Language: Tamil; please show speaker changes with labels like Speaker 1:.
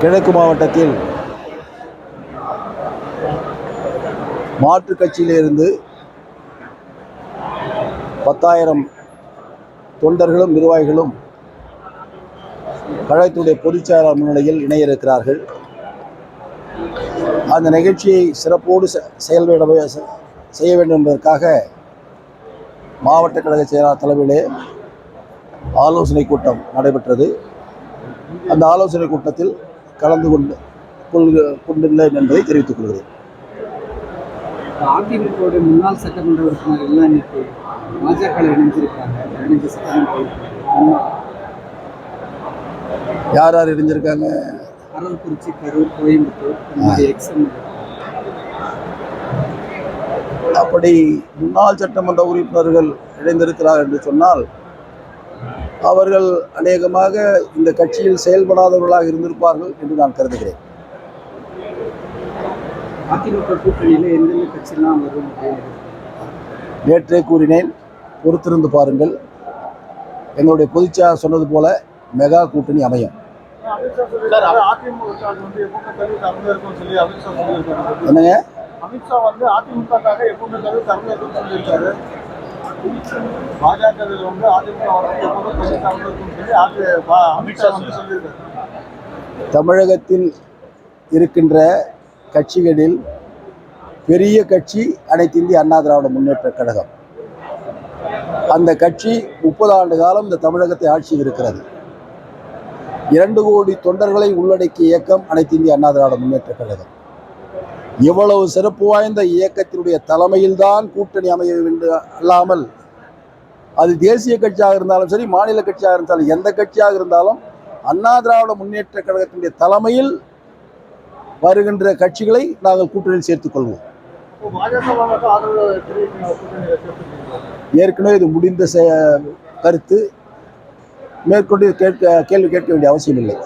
Speaker 1: கிழக்கு மாவட்டத்தில் மாற்றுக் கட்சியிலிருந்து 10,000 தொண்டர்களும் நிர்வாகிகளும் கழகத்துடைய பொதுச்செயலாளர் முன்னிலையில் இணைய இருக்கிறார்கள். அந்த நிகழ்ச்சியை சிறப்போடு செய்ய வேண்டும் என்பதற்காக மாவட்ட கழக செயலாளர் தலைமையிலே ஆலோசனை கூட்டம் நடைபெற்றது. அந்த ஆலோசனை கூட்டத்தில் கலந்து கொண்டுள்ளேன் என்பதை தெரிவித்துக் கொள்கிறேன்.
Speaker 2: அதிமுக முன்னாள் சட்டமன்ற உறுப்பினர் எல்லாம் இன்னைக்கு பாஜக இணைஞ்சிருக்காங்க.
Speaker 1: யார் யார் இணைஞ்சிருக்காங்க?
Speaker 2: அரவக்குறிச்சி, கரூர், கோயம்புத்தூர்.
Speaker 1: அப்படி முன்னாள் சட்டமன்ற உறுப்பினர்கள் இணைந்திருக்கிறார் என்று சொன்னால் அவர்கள் அநேகமாக இந்த கட்சியில் செயல்படாதவர்களாக இருந்திருப்பார்கள் என்று நான் கருதுகிறேன்.
Speaker 2: அதிமுக கூட்டணியில் எந்தெந்த கட்சியெல்லாம் வரும்?
Speaker 1: நேற்றே கூறினேன், பொறுத்திருந்து பாருங்கள். எங்களுடைய பொதுச்செயலாளர் சொன்னது போல மெகா கூட்டணி அமையும். என்னங்க?
Speaker 3: அமித்ஷா வந்து அதிமுகவுக்காக எப்பவுமே திறந்து இருக்குன்னு சொல்லியிருக்காரு. பாஜக வந்து அதிமுக அமித்ஷா வந்து சொல்லியிருக்காரு.
Speaker 1: தமிழகத்தில் இருக்கின்ற கட்சிகளில் பெரிய கட்சி அனைத்து இந்திய அண்ணா திராவிட முன்னேற்ற கழகம். அந்த கட்சி 30 ஆண்டு காலம் இந்த தமிழகத்தை ஆட்சியில் இருக்கிறது. 2 கோடி தொண்டர்களை உள்ளடக்கிய இயக்கம் அனைத்து இந்திய அண்ணா திராவிட முன்னேற்ற கழகம். இவ்வளவு சிறப்பு வாய்ந்த இயக்கத்தினுடைய தலைமையில்தான் கூட்டணி அமைய வேண்டும் அல்லாமல் அது தேசிய கட்சியாக இருந்தாலும் சரி, மாநில கட்சியாக இருந்தாலும், எந்த கட்சியாக இருந்தாலும் அண்ணா திராவிட முன்னேற்ற கழகத்தினுடைய தலைமையில் வருகின்ற கட்சிகளை நாங்கள் கூட்டணியில் சேர்த்துக் கொள்வோம். ஏற்கனவே இது முடிந்த கருத்து. மேற்கொண்டு கேள்வி கேட்க வேண்டிய அவசியம் இல்லை.